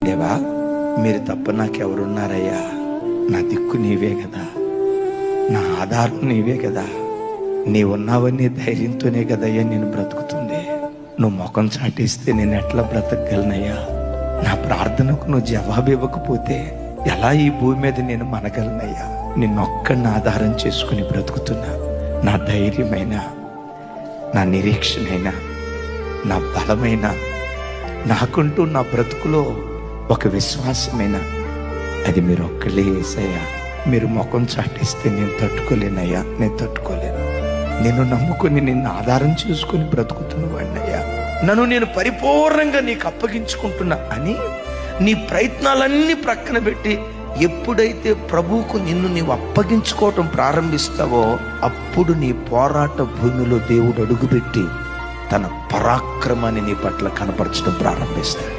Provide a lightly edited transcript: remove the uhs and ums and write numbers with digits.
దేవా, మీరు తప్ప నాకెవరున్నారయ్యా? నా దిక్కు నీవే కదా, నా ఆధారం నీవే కదా. నీవున్నావని ధైర్యంతోనే కదయ్యా నేను బ్రతుకుతుంది. నువ్వు ముఖం చాటిస్తే నేను ఎట్లా బ్రతకగలనయ్యా? నా ప్రార్థనకు నువ్వు జవాబు ఇవ్వకపోతే ఎలా ఈ భూమి మీద నేను మనగలనయ్యా? నిన్నొక్కడిని ఆధారం చేసుకుని బ్రతుకుతున్నా. నా ధైర్యమైన, నా నిరీక్షణైన, నా బలమైన, నాకుంటూ నా బ్రతుకులో ఒక విశ్వాసమైన అది మీరు ఒక్కళ్ళే యేసయ్యా. మీరు ముఖం చాటిస్తే నేను తట్టుకోలేనయ్యా, నేను తట్టుకోలేను. నేను నమ్ముకుని నిన్ను ఆధారం చేసుకుని బ్రతుకుతున్న వాడినయ్యా. నన్ను నేను పరిపూర్ణంగా నీకు అప్పగించుకుంటున్నా అని నీ ప్రయత్నాలన్నీ ప్రక్కన పెట్టి ఎప్పుడైతే ప్రభువుకు నిన్ను నీవు అప్పగించుకోవటం ప్రారంభిస్తావో అప్పుడు నీ పోరాట భూమిలో దేవుడు అడుగుపెట్టి తన పరాక్రమాన్ని నీ పట్ల కనపరచడం ప్రారంభిస్తాడు.